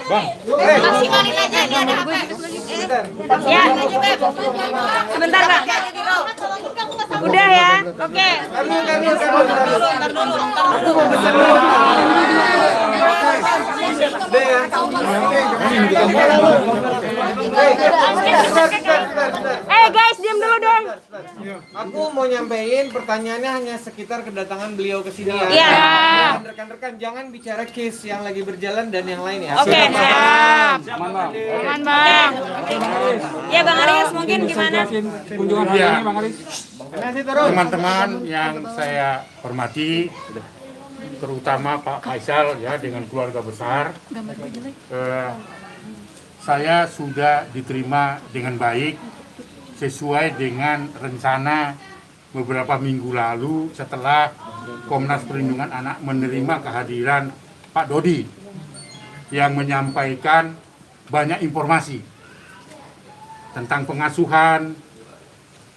Bang. Maksimalin aja dia ada apa? Ya. Sebentar, Pak. Udah ya. Oke. Guys, diam dulu dong. Aku mau nyampein pertanyaannya hanya sekitar kedatangan beliau ke sini ya. Iya. Dan rekan-rekan jangan bicara case yang lagi berjalan dan yang lain ya. Oke, siap. Aman, Aman, Bang. Ya, Bang Aris, mungkin gimana? kunjungan hari ini, Bang Aris. Teman-teman yang saya hormati, terutama Pak Faisal ya dengan keluarga besar, saya sudah diterima dengan baik sesuai dengan rencana beberapa minggu lalu setelah Komnas Perlindungan Anak menerima kehadiran Pak Dodi yang menyampaikan banyak informasi tentang pengasuhan,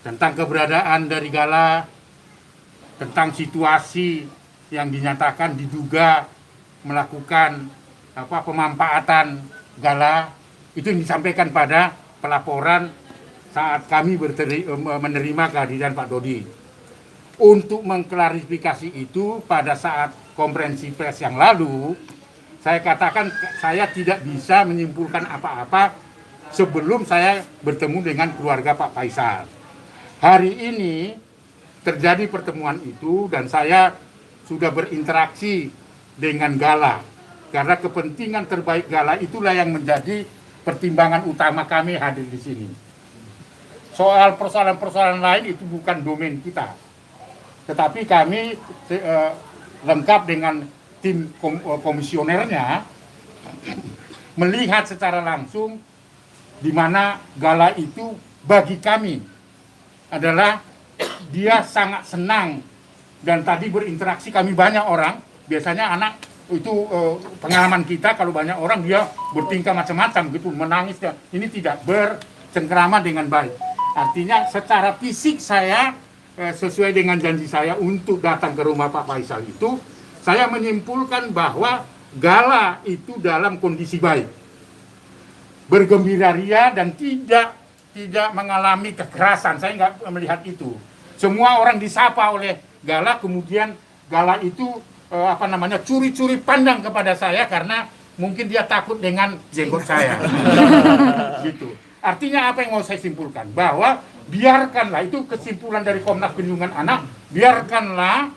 tentang keberadaan dari Gala, tentang situasi yang dinyatakan diduga melakukan pemanfaatan Gala, itu yang disampaikan pada pelaporan saat kami menerima kehadiran Pak Dodi. Untuk mengklarifikasi itu pada saat konferensi pers yang lalu, saya katakan saya tidak bisa menyimpulkan apa-apa sebelum saya bertemu dengan keluarga Pak Faisal. Hari ini terjadi pertemuan itu dan saya sudah berinteraksi dengan Gala. Karena kepentingan terbaik Gala itulah yang menjadi pertimbangan utama kami hadir di sini. Soal persoalan-persoalan lain itu bukan domain kita. Tetapi kami lengkap dengan tim komisionernya melihat secara langsung di mana Gala itu bagi kami adalah dia sangat senang dan tadi berinteraksi kami banyak orang, biasanya anak itu pengalaman kita kalau banyak orang dia bertingkah macam-macam gitu, menangis, ini tidak bercengkrama dengan baik. Artinya secara fisik saya sesuai dengan janji saya untuk datang ke rumah Pak Faisal itu, saya menyimpulkan bahwa Gala itu dalam kondisi baik, bergembira ria dan tidak mengalami kekerasan. Saya nggak melihat itu. Semua orang disapa oleh Gala, kemudian Gala itu curi-curi pandang kepada saya karena mungkin dia takut dengan jenggot saya. Gitu. Artinya apa yang mau saya simpulkan? Bahwa biarkanlah, itu kesimpulan dari Komnas Perlindungan Anak, biarkanlah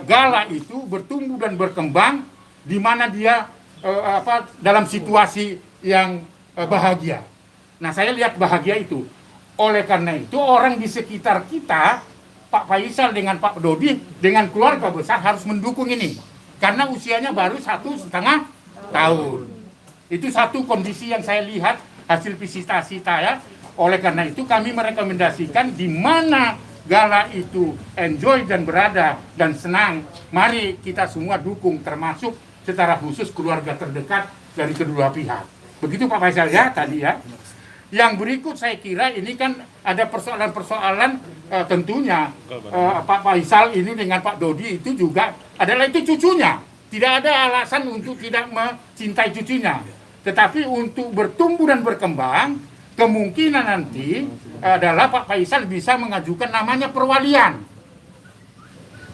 Gala itu bertumbuh dan berkembang di mana dia dalam situasi yang bahagia. Nah, saya lihat bahagia itu. Oleh karena itu orang di sekitar kita, Pak Faisal dengan Pak Dodi dengan keluarga besar harus mendukung ini. Karena usianya baru 1,5 tahun. Itu satu kondisi yang saya lihat hasil visitasi saya. Oleh karena itu kami merekomendasikan di mana Gala itu enjoy dan berada dan senang, mari kita semua dukung, termasuk secara khusus keluarga terdekat dari kedua pihak. Begitu Pak Faisal ya tadi ya. Yang berikut saya kira ini kan ada persoalan-persoalan tentunya Pak Faisal ini dengan Pak Dodi itu juga adalah itu cucunya. Tidak ada alasan untuk tidak mencintai cucunya. Tetapi untuk bertumbuh dan berkembang, kemungkinan nanti adalah Pak Faisal bisa mengajukan namanya perwalian.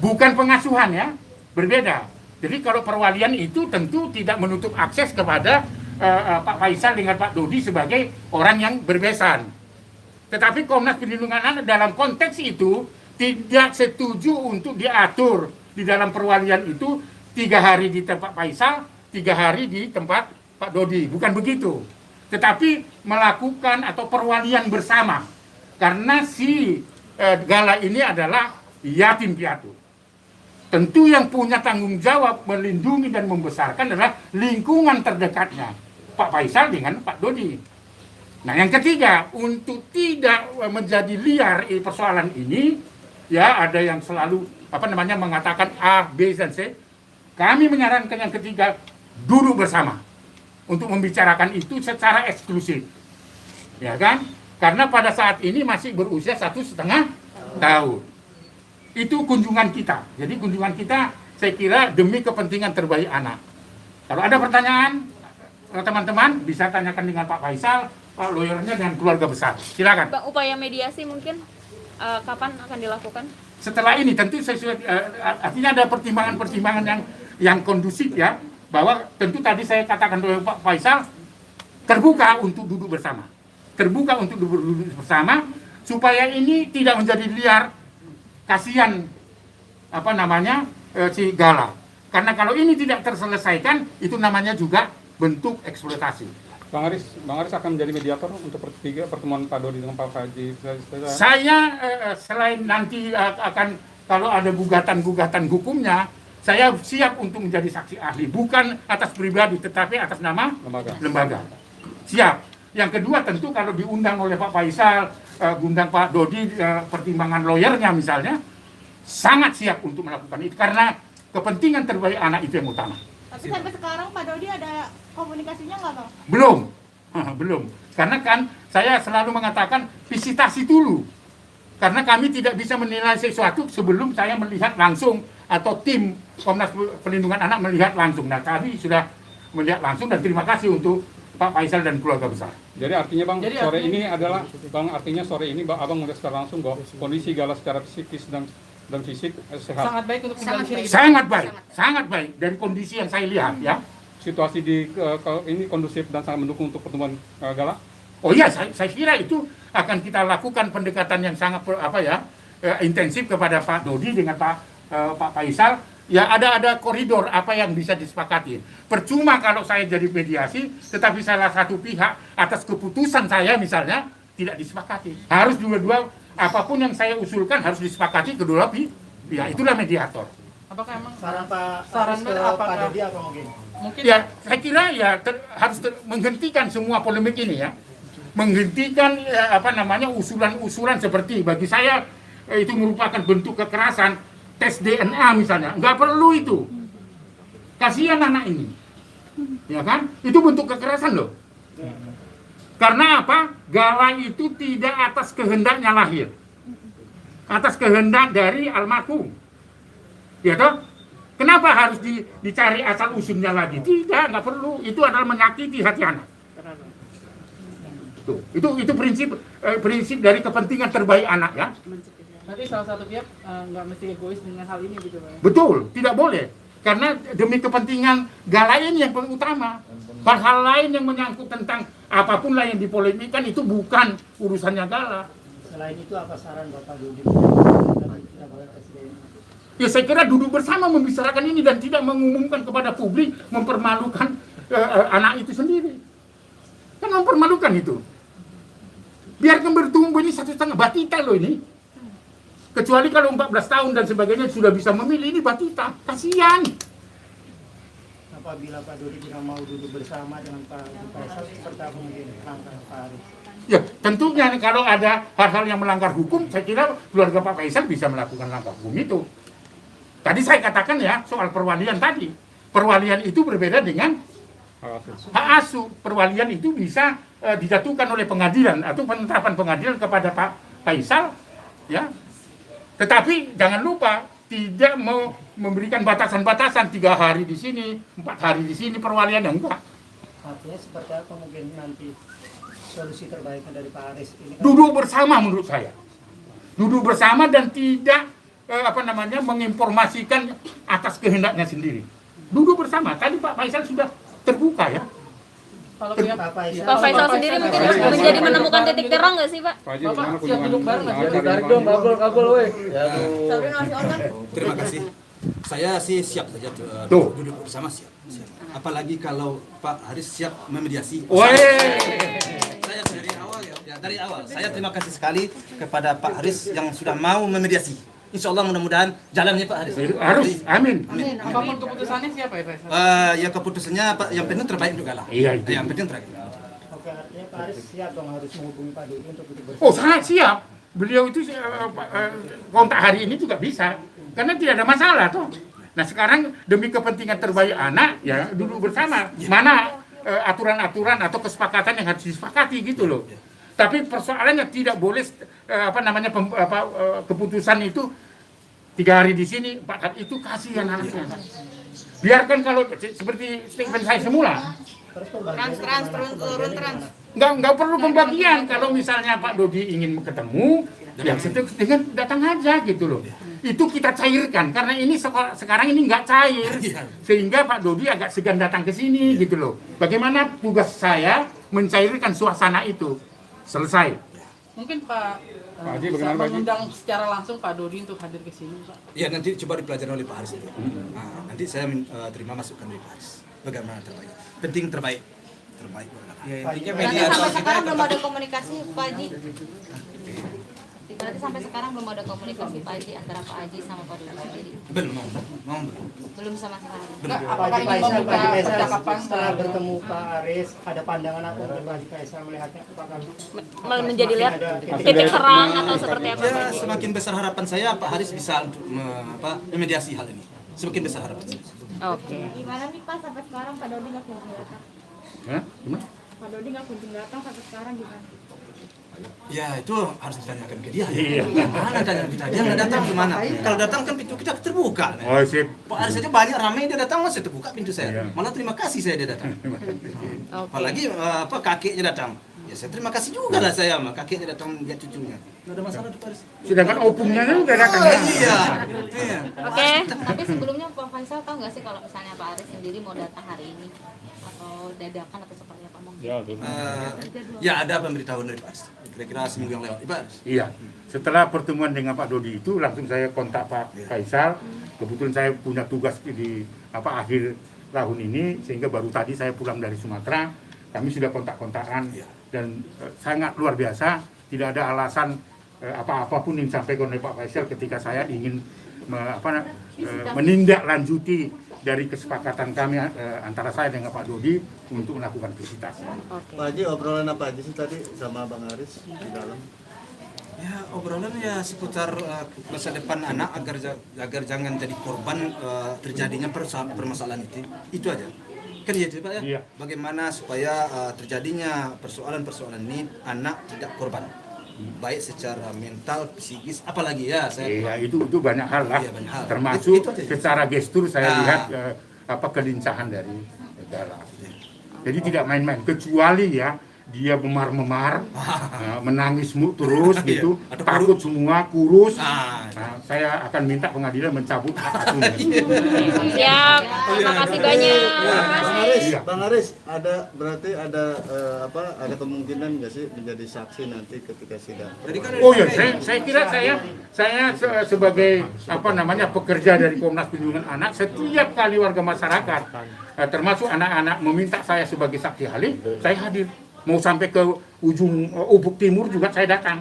Bukan pengasuhan ya, berbeda. Jadi kalau perwalian itu tentu tidak menutup akses kepada Pak Faisal dengan Pak Dodi sebagai orang yang berbesan. Tetapi Komnas Perlindungan Anak dalam konteks itu tidak setuju untuk diatur di dalam perwalian itu 3 hari di tempat Faisal, 3 hari di tempat Pak Dodi. Bukan begitu. Tetapi melakukan atau perwalian bersama. Karena si Gala ini adalah yatim piatu. Tentu yang punya tanggung jawab melindungi dan membesarkan adalah lingkungan terdekatnya, Pak Faisal dengan Pak Dodi. Nah, yang ketiga, untuk tidak menjadi liar persoalan ini, ya ada yang selalu mengatakan A, B, dan C. Kami menyarankan yang ketiga, duduk bersama untuk membicarakan itu secara eksklusif, ya kan? Karena pada saat ini masih berusia 1,5 tahun. Itu kunjungan kita. Jadi kunjungan kita saya kira demi kepentingan terbaik anak. Kalau ada pertanyaan, teman-teman bisa tanyakan dengan Pak Faisal, Pak lawyernya dan keluarga besar. Silakan. Bang, upaya mediasi mungkin kapan akan dilakukan? Setelah ini tentu sesuai, artinya ada pertimbangan-pertimbangan yang kondusif ya, bahwa tentu tadi saya katakan oleh Pak Faisal terbuka untuk duduk bersama, supaya ini tidak menjadi liar. Kasihan si Gala, karena kalau ini tidak terselesaikan itu namanya juga bentuk eksploitasi. Bang Aris akan menjadi mediator untuk pertemuan Pak Dodi dengan Pak Haji. Saya selain nanti akan kalau ada gugatan hukumnya, saya siap untuk menjadi saksi ahli, bukan atas pribadi tetapi atas nama lembaga. Siap. Yang kedua tentu kalau diundang oleh Pak Faisal, undang Pak Dodi, pertimbangan lawyernya misalnya, sangat siap untuk melakukan itu karena kepentingan terbaik anak itu yang utama. Tapi sampai sekarang Pak Dodi ada komunikasinya nggak, Bang? Belum. Karena kan saya selalu mengatakan visitasi dulu. Karena kami tidak bisa menilai sesuatu sebelum saya melihat langsung atau tim Komnas Perlindungan Anak melihat langsung. Nah, kami sudah melihat langsung dan terima kasih untuk Pak Faisal dan keluarga besar. Jadi artinya Bang, artinya sore ini Abang melihat secara langsung bahwa kondisi Gala secara psikis dan fisik sehat. Sangat baik untuk tinggal di sini. Sangat baik dari kondisi yang saya lihat ya. Situasi ini kondusif dan sangat mendukung untuk pertemuan Gala. Oh iya, saya kira itu akan kita lakukan pendekatan yang sangat intensif kepada Pak Dodi dengan Pak Faisal. Ya ada koridor apa yang bisa disepakati. Percuma kalau saya jadi mediasi, tetapi salah satu pihak atas keputusan saya misalnya tidak disepakati. Harus dua-dua apapun yang saya usulkan harus disepakati kedua pihak. Itulah mediator. Apakah emang saran Pak Dodi apa mungkin? Ya, saya kira ya harus menghentikan semua polemik ini ya. Menghentikan usulan-usulan seperti bagi saya itu merupakan bentuk kekerasan. Tes DNA misalnya, nggak perlu itu. Kasihan anak ini, ya kan? Itu bentuk kekerasan loh. Karena apa? Gala itu tidak atas kehendaknya lahir, atas kehendak dari almarhum. Ya toh? Kenapa harus dicari asal usulnya lagi? Tidak, nggak perlu. Itu adalah menyakiti hati anak. Tuh, itu prinsip dari kepentingan terbaik anak ya. Nanti salah satu pihak nggak mesti egois dengan hal ini gitu, Pak. Betul, tidak boleh. Karena demi kepentingan Gala ini yang paling utama. Hal-hal lain yang menyangkut tentang apapun lah yang dipolemikan itu bukan urusannya Gala. Selain itu apa saran Bapak Dodi? Ya saya kira duduk bersama membicarakan ini dan tidak mengumumkan kepada publik, mempermalukan anak itu sendiri. Kan mempermalukan itu. Biarkan bertumbuh ini 1,5 batita loh ini. Kecuali kalau 14 tahun dan sebagainya sudah bisa memilih, ini batita. Kasihan. Apabila Pak Dodi tidak mau duduk bersama dengan Pak Faisal, seperti apa mungkin langkah Pak Aris? Ya, tentunya kalau ada hal-hal yang melanggar hukum, saya kira keluarga Pak Faisal bisa melakukan langkah hukum itu. Tadi saya katakan ya, soal perwalian tadi. Perwalian itu berbeda dengan hak asuh. Perwalian itu bisa dijatuhkan oleh pengadilan atau penetapan pengadilan kepada Pak Faisal, ya. Tetapi jangan lupa tidak mau memberikan batasan-batasan 3 hari di sini, 4 hari di sini perwalian yang enggak. Artinya seperti apa mungkin nanti solusi terbaiknya dari Pak Aris ini? Duduk bersama menurut saya. Duduk bersama dan tidak menginformasikan atas kehendaknya sendiri. Duduk bersama. Tadi Pak Faisal sudah terbuka ya. Kalau pihak Pak Faisal sendiri mungkin menjadi menemukan titik terang nggak sih, Pak? Bapak siap duduk bareng nggak? Tarik dong, kabel, weh. Terima kasih. Saya sih siap saja duduk bersama siap. Apalagi kalau Pak Haris siap memediasi. Saya dari awal saya terima kasih sekali kepada Pak Haris yang sudah mau memediasi. Insya Allah mudah-mudahan jalannya Pak Haris. Harus, amin. Apapun keputusannya siapa ya, Pak? Ya keputusannya yang penting terbaik juga lah. Iya, itu. Yang penting terbaik. Oke, artinya Pak Aris siap dong harus menghubungi Pak Dodi untuk duduk bersama. Oh, sangat siap. Beliau itu kontak hari ini juga bisa. Karena tidak ada masalah toh. Nah, sekarang demi kepentingan terbaik anak ya duduk bersama. Mana aturan-aturan atau kesepakatan yang harus disepakati gitu loh. Tapi persoalannya tidak boleh keputusan itu 3 hari di sini, 4 hari itu kasihan anaknya. Biarkan kalau seperti statement saya semula, Terus pembagian Trans turun trans. Nggak perlu pembagian. Kalau misalnya Pak Dodi ingin ketemu, yang dengan datang aja gitu loh. Itu kita cairkan karena ini sekarang ini nggak cair, sehingga Pak Dodi agak segan datang ke sini gitu loh. Bagaimana tugas saya mencairkan suasana itu? Selesai. Mungkin Pak Haji, bisa bagaimana, Pak Haji? mengundang secara langsung Pak Dodi untuk hadir ke sini, Pak. Ya nanti coba dipelajari oleh Pak Haris itu. Nah, nanti saya terima masukan dari Pak Haris. Bagaimana terbaik? Penting terbaik. Terbaik. Ya, intinya Berarti mediator sampai kita sekarang belum ada komunikasi Pak Haji. Berarti sampai sekarang belum ada komunikasi Pak Haji antara Pak Haji sama Pak Dodi sendiri. Belum. Belum sama sekali. Enggak, Pak apakah Haji ingin Faisal, membuka Pak Haji Faisal percakapan setelah bertemu Pak Aris, ada pandangan apa dari Pak Haji Faisal melihatnya? Apakah Menjadi lihat ada titik terang atau seperti apa? Ya, semakin besar harapan saya Pak Haris bisa untuk memediasi hal ini. Semakin besar harapan saya. Oke. Gimana nih Pak sampai sekarang Pak Dodi nggak kunjung datang? Hah? Gimana? Pak Dodi nggak kunjung datang sampai sekarang gimana? Ya itu harus ditanyakan ke dia. Iya. Mana tanya kita? Dia nggak datang gimana? Kalau datang kan pintu kita terbuka. Oh sip. Pak Haris saja banyak ramai dia datang masih terbuka pintu saya. Iya. Malah terima kasih saya dia datang. Apalagi kakeknya datang. Ya saya terima kasih juga lah saya sama kakeknya datang lihat cucunya. Nggak ada masalah tuh Pak Haris. Sedangkan opungnya kan udah datang. Iya. Oke. Tapi sebelumnya Pak Faisal tahu nggak sih kalau misalnya Pak Aris sendiri mau datang hari ini atau dadakan atau seperti apa mungkin? Ya ada pemberitahuan dari Pak Haris. Kira-kira seminggu yang lewat. Pak Haris. Iya. Setelah pertemuan dengan Pak Dodi itu langsung saya kontak Pak Faisal. Kebetulan saya punya tugas di akhir tahun ini sehingga baru tadi saya pulang dari Sumatera. Kami sudah kontak-kontakan dan sangat luar biasa. Tidak ada alasan apapun yang disampaikan oleh Pak Faisal ketika saya ingin menindaklanjuti dari kesepakatan kami antara saya dengan Pak Dodi untuk melakukan visitasi. Pak Haji, obrolan apa aja sih tadi sama Bang Haris di dalam? Ya obrolan ya seputar masa depan anak agar jangan jadi korban terjadinya permasalahan itu aja. Kan gitu Pak ya? Iya. Bagaimana supaya terjadinya persoalan-persoalan ini anak tidak korban. Baik secara mental, psikis, apalagi ya saya. Iya, itu banyak hal lah. Iya, banyak hal. Termasuk Itu aja. secara gestur saya lihat kelincahan dari Gala. Jadi tidak main-main, kecuali ya dia memar-memar, menangis terus gitu, Atau takut semua, kurus. Ah. Nah, saya akan minta pengadilan mencabut hak asuhnya. Siap. Terima kasih banyak. Bang Haris, berarti ada kemungkinan nggak sih menjadi saksi nanti ketika sidang? Oh ya, saya kira saya sebagai pekerja dari Komnas Perlindungan Anak, setiap kali warga masyarakat termasuk anak-anak meminta saya sebagai saksi ahli, saya hadir. Mau sampai ke ujung Ubuk Timur juga saya datang.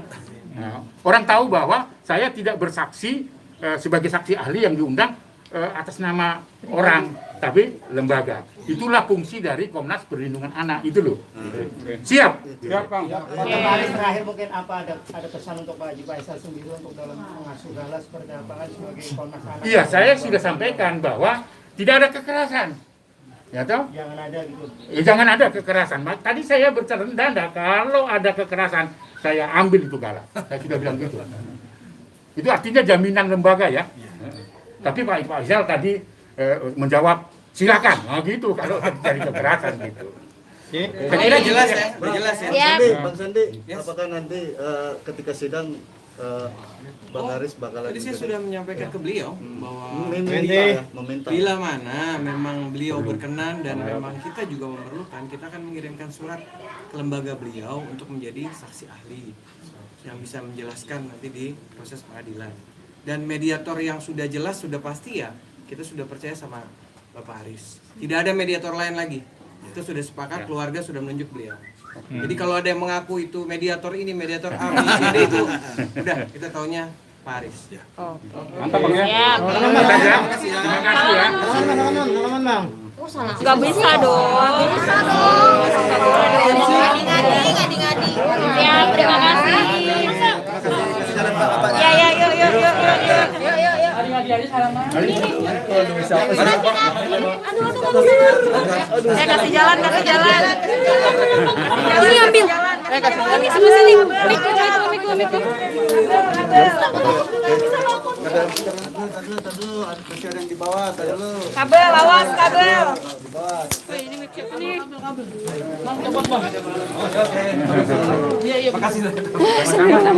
Nah, orang tahu bahwa saya tidak bersaksi sebagai saksi ahli yang diundang atas nama orang, tapi lembaga. Itulah fungsi dari Komnas Perlindungan Anak itu loh. Siap. Siap, Bang. Pak Haris terakhir mungkin apa ada pesan untuk Pak Haji Faisal sendiri untuk dalam mengasuh Gala seperti apa kan sebagai Komnas Anak? Iya, saya sudah sampaikan bahwa tidak ada kekerasan. Ya toh? Jangan ada gitu. Jangan ada kekerasan. Tadi saya bercanda, kalau ada kekerasan saya ambil itu Gala. Saya sudah bilang gitu. Itu artinya jaminan lembaga ya. Tapi Pak Faisal tadi menjawab silakan. Nah gitu kalau terjadi kekerasan gitu. Saya kira jelas ya, jelas ya. Siap. Bang Sandi, apakah nanti ketika sidang Bang Haris bakalan Tadi saya sudah menyampaikan ke beliau bahwa meminta bila mana memang beliau berkenan dan memang kita juga memerlukan, kita akan mengirimkan surat ke lembaga beliau untuk menjadi saksi ahli yang bisa menjelaskan nanti di proses pengadilan. Dan mediator yang sudah jelas, sudah pasti ya, kita sudah percaya sama Bapak Haris. Tidak ada mediator lain lagi. Itu sudah sepakat, keluarga sudah menunjuk beliau. Jadi kalau ada yang mengaku itu mediator ini, mediator A, B, C, D itu, udah kita taunya Pak Haris. Mantap Bang ya. Siap. Terima kasih ya. Nggak bisa dong. Bisa dong. Ngadi-ngadi. Siap. Terima kasih. Ya, yuk. Hari salaman. Saya kasih jalan. Ini ambil. Ini sebelah sini. Mikro. Tadu, masih ada yang di bawah, tadu. Kabel, awas kabel. Di bawah. Iya, iya.